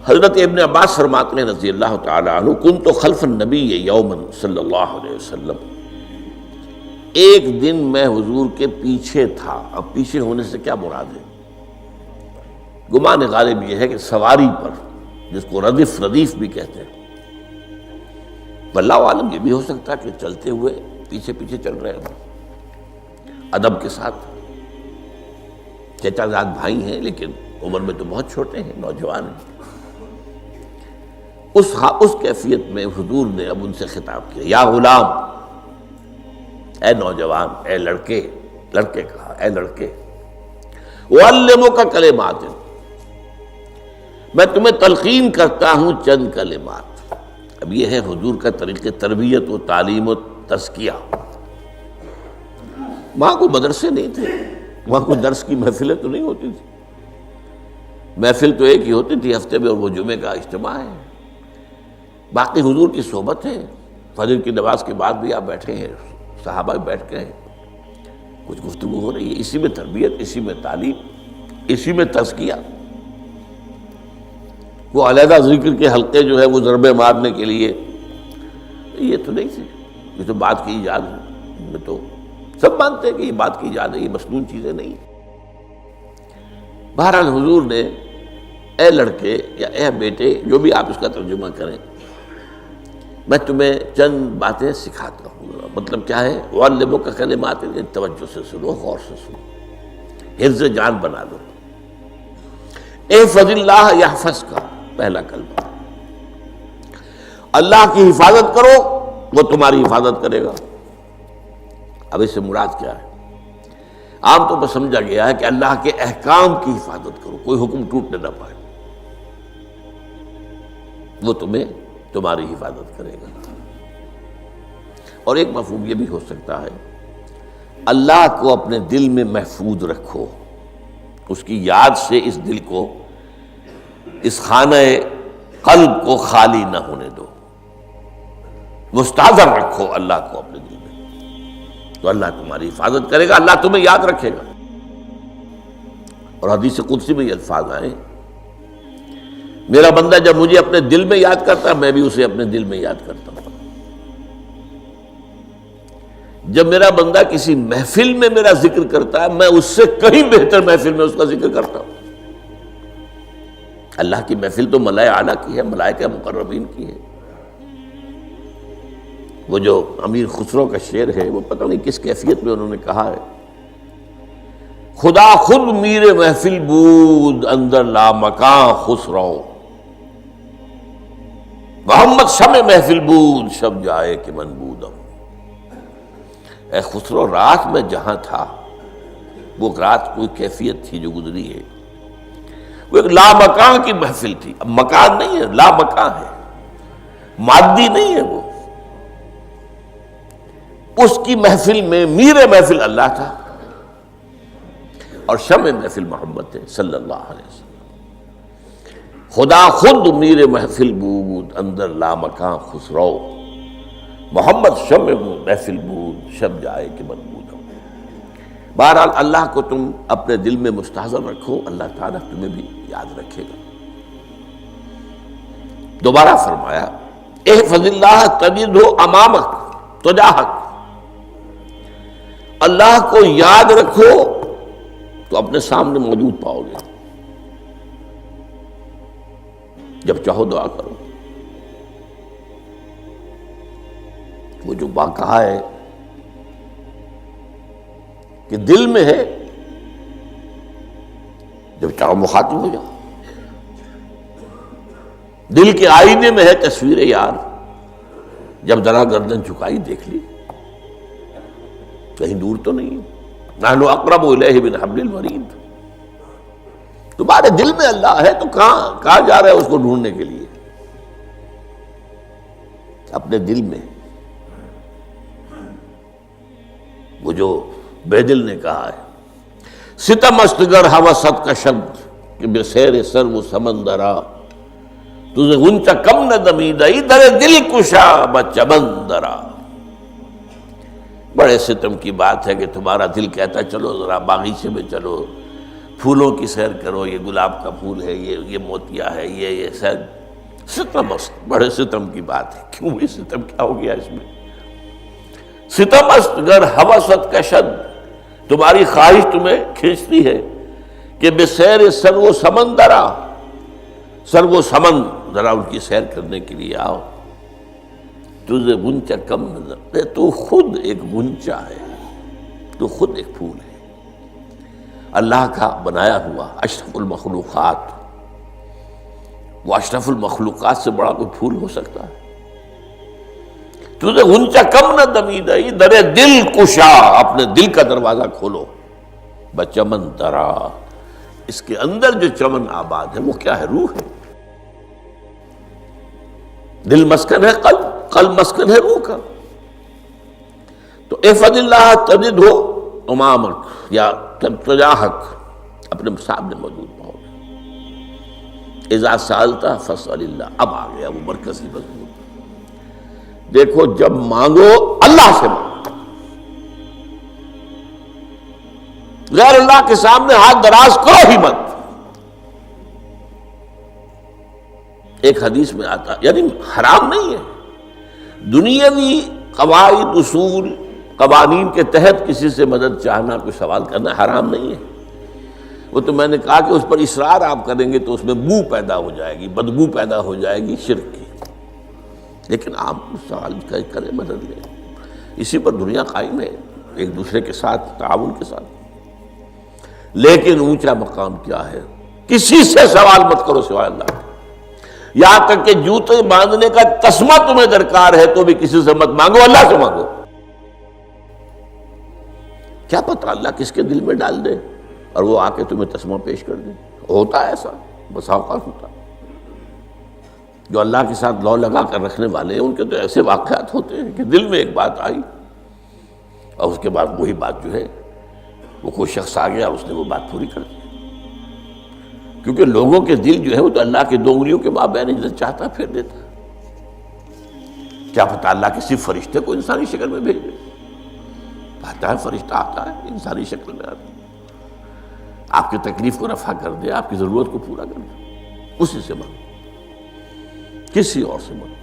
حضرت ابن عباس فرماتے ہیں رضی اللہ تعالی عنہ، کنت خلف النبی یوما صلی اللہ علیہ وسلم، ایک دن میں حضور کے پیچھے تھا۔ اب پیچھے ہونے سے کیا مراد ہے؟ گمان غالب یہ ہے کہ سواری پر، جس کو ردیف بھی کہتے ہیں، واللہ عالم یہ بھی ہو سکتا ہے کہ چلتے ہوئے پیچھے پیچھے چل رہے ہیں ادب کے ساتھ۔ چچا زاد بھائی ہیں لیکن عمر میں تو بہت چھوٹے ہیں، نوجوان ہیں۔ اس کیفیت میں حضور نے اب ان سے خطاب کیا، یا غلام، اے نوجوان، اے لڑکے کہا، اے لڑکے، اعلمک کلمات، میں تمہیں تلقین کرتا ہوں چند کلمات۔ اب یہ ہے حضور کا طریقہ تربیت و تعلیم و تزکیہ۔ وہاں کوئی مدرسے نہیں تھے، وہاں کوئی درس کی محفلیں تو نہیں ہوتی تھی، محفل تو ایک ہی ہوتی تھی ہفتے میں، اور وہ جمعے کا اجتماع ہے۔ باقی حضور کی صحبت ہے، فجر کی نماز کے بعد بھی آپ بیٹھے ہیں، صحابہ بھی بیٹھ گئے ہیں، کچھ گفتگو ہو رہی ہے، اسی میں تربیت، اسی میں تعلیم، اسی میں تزکیہ۔ وہ علیحدہ ذکر کے حلقے جو ہے وہ ضربے مارنے کے لیے، یہ تو نہیں تھے، یہ تو بات کی ایجاد میں تو سب مانتے ہیں کہ یہ بات کی ایجاد ہے، یہ مسنون چیزیں نہیں۔ بہرحال حضور نے اے لڑکے یا اے بیٹے، جو بھی آپ اس کا ترجمہ کریں، میں تمہیں چند باتیں سکھاتا ہوں۔ مطلب کیا ہے؟ وَعَلِّمُكَ كَلِمَاتٍ، توجہ سے سنو، غور سے سنو، حفظ جان بنا لو۔ احفظ اللہ یحفظک، پہلا کلمہ، اللہ کی حفاظت کرو وہ تمہاری حفاظت کرے گا۔ اب اس سے مراد کیا ہے؟ عام طور پر سمجھا گیا ہے کہ اللہ کے احکام کی حفاظت کرو، کوئی حکم ٹوٹنے نہ پائے، وہ تمہاری حفاظت کرے گا۔ اور ایک مفہوم یہ بھی ہو سکتا ہے، اللہ کو اپنے دل میں محفوظ رکھو، اس کی یاد سے اس دل کو، اس خانہ قلب کو خالی نہ ہونے دو، مستحضر رکھو اللہ کو اپنے دل میں، تو اللہ تمہاری حفاظت کرے گا، اللہ تمہیں یاد رکھے گا۔ اور حدیث قدسی میں یہ الفاظ آئے، میرا بندہ جب مجھے اپنے دل میں یاد کرتا ہے، میں بھی اسے اپنے دل میں یاد کرتا ہوں۔ جب میرا بندہ کسی محفل میں میرا ذکر کرتا ہے، میں اس سے کہیں بہتر محفل میں اس کا ذکر کرتا ہوں۔ اللہ کی محفل تو ملائے اعلیٰ کی ہے، ملائکہ مقربین کی ہے۔ وہ جو امیر خسرو کا شعر ہے، وہ پتہ نہیں کس کیفیت میں انہوں نے کہا ہے، خدا خود میر محفل بود اندر لامکاں خسرو، محمد شمع محفل بود شب جائے کہ من بودم۔ اے خسرو، رات میں جہاں تھا، وہ رات کوئی کیفیت تھی جو گزری ہے، وہ ایک لامکان کی محفل تھی۔ اب مکان نہیں ہے، لامکان ہے، مادی نہیں ہے وہ۔ اس کی محفل میں میر محفل اللہ تھا اور شمع محفل محمد تھے صلی اللہ علیہ وسلم۔ خدا خود میر محفل بود اندر لامکان خسرو، محمد شمع محفل بود شب جائے کہ من بودم۔ بہرحال اللہ کو تم اپنے دل میں مستحضر رکھو، اللہ تعالیٰ تمہیں بھی یاد رکھے گا۔ دوبارہ فرمایا، احفظ اللہ تجدہ امامک تجاہک، اللہ کو یاد رکھو تو اپنے سامنے موجود پاؤ گے، جب چاہو دعا کرو۔ وہ جو بات کہا ہے کہ دل میں ہے، جب چاہو مخاطب ہو جاؤ۔ دل کے آئینے میں ہے تصویر یار، جب ذرا گردن جھکائی دیکھ لی، کہیں دور تو نہیں، نحن اقرب الیہ من حبل الورید۔ تمہارے دل میں اللہ ہے تو کہاں جا رہے ہو اس کو ڈھونڈنے کے لیے؟ اپنے دل میں۔ وہ جو بے دل نے کہا ہے، ستم استگر ہوست کا شبد کہ بے سیر سر وہ سمندرا، تجھے غنچہ کم نہ دمیدہ در دل کشا بچمندرا۔ بڑے ستم کی بات ہے کہ تمہارا دل کہتا ہے چلو ذرا باغیچے میں چلو، پھولوں کی سیر کرو، یہ گلاب کا پھول ہے، یہ موتیا ہے، یہ سیر، ستم است، بڑے ستم کی بات ہے، کیوں یہ ستم، کیا ہو گیا اس میں؟ ستم است گر ہوست کشد، تمہاری خواہش تمہیں کھینچتی ہے کہ بے سیر سر و سمندرا، سر و سمن ذرا ان کی سیر کرنے کے لیے آؤ، تجھے غنچہ کم نظر، تو خود ایک غنچہ ہے، تو خود ایک پھول ہے، اللہ کا بنایا ہوا اشرف المخلوقات، وہ اشرف المخلوقات سے بڑا کوئی پھول ہو سکتا ہے؟ تجھے غنچہ کم نہ دمیدہی، در دل کشا، اپنے دل کا دروازہ کھولو، بچمن درا، اس کے اندر جو چمن آباد ہے وہ کیا ہے؟ روح ہے، دل مسکن ہے قلب، قلب مسکن ہے روح کا، تو احفظ اللہ تجدہ امامک یا تجاہک، اپنے سامنے موجود پاؤ، اذا سالتا فاسأل اللہ، اب آ گیا وہ مرکزی مضمون، دیکھو جب مانگو اللہ سے مانگو، غیر اللہ کے سامنے ہاتھ دراز کرو ہی مت۔ ایک حدیث میں آتا، یعنی حرام نہیں ہے، دنیاوی قواعد اصول قوانین کے تحت کسی سے مدد چاہنا، کوئی سوال کرنا حرام نہیں ہے، وہ تو میں نے کہا کہ اس پر اصرار آپ کریں گے تو اس میں بو پیدا ہو جائے گی، بدبو پیدا ہو جائے گی شرک کی، لیکن آپ سوال کریں، مدد لیں، اسی پر دنیا قائم ہے، ایک دوسرے کے ساتھ تعاون کے ساتھ، لیکن اونچا مقام کیا ہے؟ کسی سے سوال مت کرو سوائے اللہ کے، یہاں تک کہ جوتے باندھنے کا تسمہ تمہیں درکار ہے تو بھی کسی سے مت مانگو، اللہ سے مانگو، کیا پتہ اللہ کس کے دل میں ڈال دے اور وہ آ کے تمہیں تسمہ پیش کر دے، ہوتا ہے ایسا، بسا اوقات ہوتا ہے، جو اللہ کے ساتھ لو لگا کر رکھنے والے ہیں ان کے تو ایسے واقعات ہوتے ہیں کہ دل میں ایک بات آئی اور اس کے بعد وہی بات جو ہے وہ کوئی شخص آ گیا، اس نے وہ بات پوری کر دی، کیونکہ لوگوں کے دل جو ہے وہ تو اللہ کے دو انگلیوں کے مابین جسے چاہتا پھیر دیتا، کیا پتہ اللہ کسی فرشتے کو انسانی شکل میں بھیج دے، آتا ہے فرشتہ، آتا ہے انسانی شکل میں، آتا ہے آپ کی تکلیف کو رفع کر دے، آپ کی ضرورت کو پورا کر دے، اسی سے مانگو، کسی اور سے مانگو۔